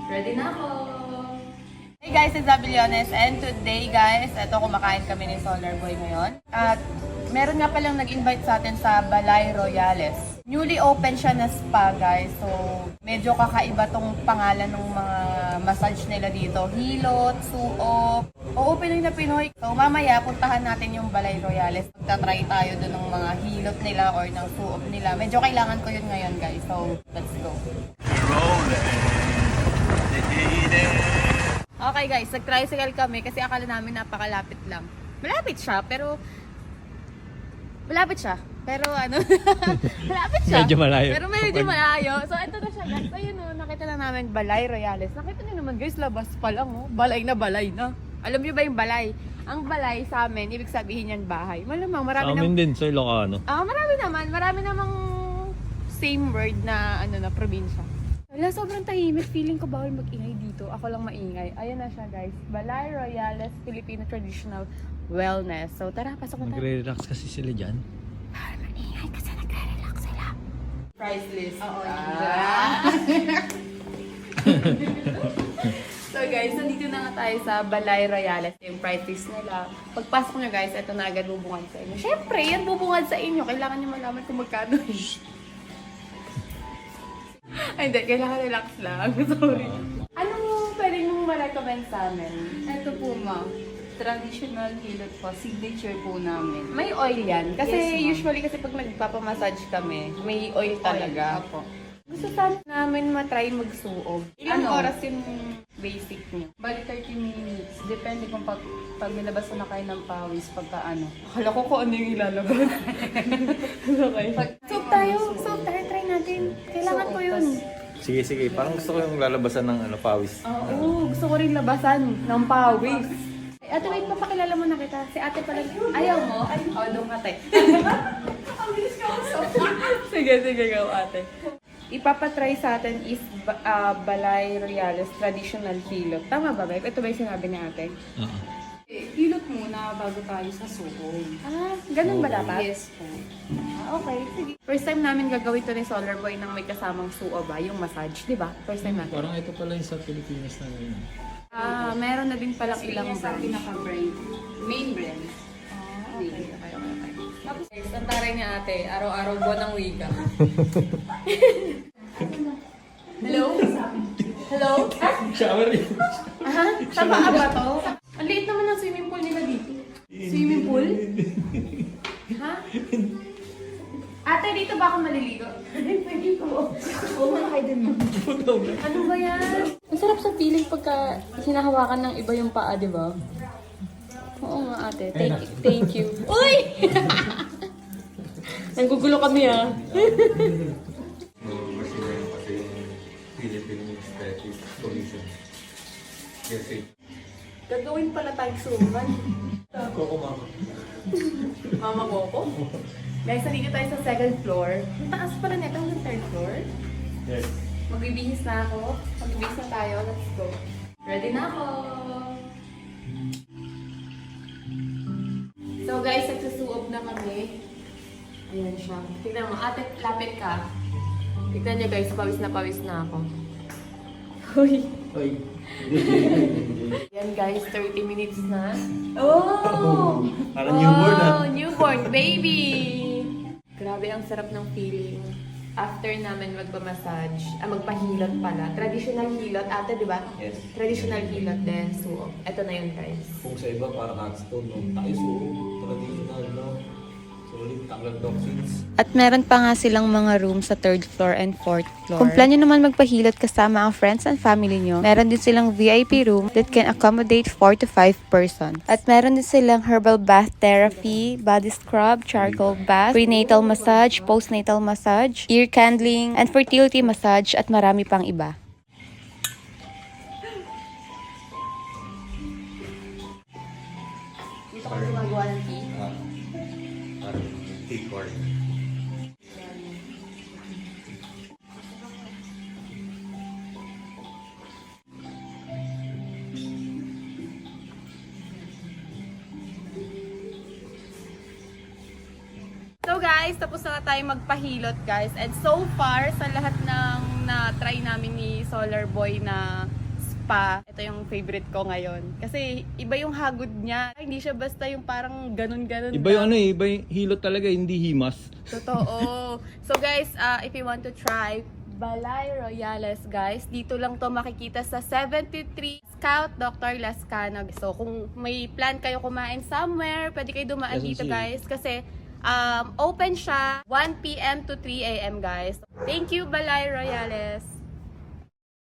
Ready na ako! Hey guys, it's Abiliones and today guys, ito kumakain kami ni Solar Boy ngayon. At meron nga palang nag-invite sa atin sa Balay Royales. Newly open siya na spa guys, so medyo kakaiba tong pangalan ng mga massage nila dito. Hilot, suop, oo Pinoy na Pinoy. So mamaya puntahan natin yung Balay Royales. Magta-try tayo dun ng mga hilot nila or ng suop nila. Medyo kailangan ko yun ngayon guys, so let's go. Okay guys, nag-tricycle kami kasi akala namin napakalapit lang. Malapit siya, pero ano, malapit siya. Medyo malayo. Pero medyo malayo. So ito na siya guys. Ayun o, nakita na namin Balay Royales. Nakita niyo naman guys, labas pa lang oh. Balay na. Alam niyo ba yung balay? Ang balay sa amin, ibig sabihin yan bahay. Malamang marami Sa amin din, sa Ilocano. marami namang same word na ano na probinsya. Wala, sobrang tahimik. Feeling ko bawal mag-ingay dito. Ako lang maingay. Ayan na siya guys. Balay Royales Filipino Traditional Wellness. So tara, pasok na tayo. Nagre-relax kasi sila dyan. Bawal maingay kasi nagre-relax sila. Price list. Oo, So guys, nandito na nga tayo sa Balay Royales. Yung price list nila. Pagpasok nyo guys, ito na agad bubungad sa inyo. Siyempre, yan bubungad sa inyo. Kailangan nyo malaman kung magkano. Ay, hindi. Kailangan relax lang. Sorry. Anong pwede mong ma-recommend sa amin? Ito po ma'am, traditional hilot po, signature po namin. May oil yan. Kasi Yes, ma'am. usually kasi pag nagpapamassage kami, may oil talaga. Opo. Gusto sana namin matry magsuob. Ilang Ano? oras yung basic niyo? Bali 30 minutes. Depende kung pag nilabas na kayo ng pawis pagka ano. Akala ko kung ano yung ilalabas. Okay. Soap tayo. Try natin. Kailangan ko yun. Sige. Parang gusto ko yung lalabasan ng pawis. Oo, gusto ko rin labasan ng pawis. Ay, ate, wait, papakilala mo na kita. Si ate pala. Ayaw mo? Ay, doon ka, te. Ang bilis ka so. Sige, go, ate. Ipapatry sa atin is Balay Royales Traditional Hilot. Tama ba, Bek? Ito ba yung sinabi ni ate? Oo. Hilot muna bago tayo sa suog. Ganun ba dapat? Yes po. Okay, sige. First time namin gagawin to ni Solar Boy nang may kasamang suo ba? Yung massage, di ba? First time natin. Parang ito pala yung sa Pilipinas na ngayon. Meron na din palang ilang Ilang sa brand. pinaka-brand. Main brand. Okay. Tapos, guys, ang taray niya ate, araw-araw buwan ng wika. Hello? Hello? Shower eh. Aha? Sa paa ba to? Ang liit naman ng swimming pool nila dito. Swimming pool? Ha? Ate, dito ba ako maliligo? Pwede ko. Oo, malakay din mo. Ano ba yan? Ang sarap sa feeling pagka hinahawakan ng iba yung paa, di ba? Oo nga ate. Thank you. Uy! Nanggugulo kami ah. Kasi meron kasi yung Philippine Aesthetic Solution. Kasi Gagawin pala tayong suman. Coco Mama. Mama Coco? Guys, nandito tayo sa second floor. Ang taas pala nito hanggang third floor. Yes. Magbibihis na ako. Magbibihis na tayo. Let's go. Ready na ako. So guys, nagsusuob na kami. Ayan siya. Tignan mo. Ate, lapit ka. Tignan niyo guys, pawis na ako. Uy. Ay. Yan guys, 30 minutes na. Oh! Parang newborn Newborn baby! Grabe ang sarap ng feeling. After namin magpamassage, magpahilot pala. Traditional hilot, ate, di ba? Yes. Traditional hilot din. So, eto na yun guys. kung sa iba parang hotstone, no? Tayo suog, traditional, no? Solid, taklag toxins. At meron pa nga silang mga room sa 3rd floor and 4th floor. Kung plan nyo naman magpahilot kasama ang friends and family nyo, meron din silang VIP room that can accommodate 4 to 5 persons. At meron din silang herbal bath therapy, body scrub, charcoal bath, prenatal massage, postnatal massage, ear candling, and fertility massage at marami pang iba. Dito ko gumagawa ng tea. Parang T-cord. So guys, tapos na tayo magpahilot guys. And so far, sa lahat ng na-try namin ni Solar Boy na spa, ito yung favorite ko ngayon. Kasi iba yung hagod niya. Hindi siya basta yung parang ganun-ganun. Iba yung ano eh, iba yung hilot talaga, hindi himas. Totoo. So guys, if you want to try Balay Royales, guys, dito lang to makikita sa 73 Scout Dr. Lascano. So kung may plan kayo kumain somewhere, pwede kayo dumaan dito, guys. Kasi open siya 1 p.m. to 3 a.m. guys. Thank you, Balay Royales.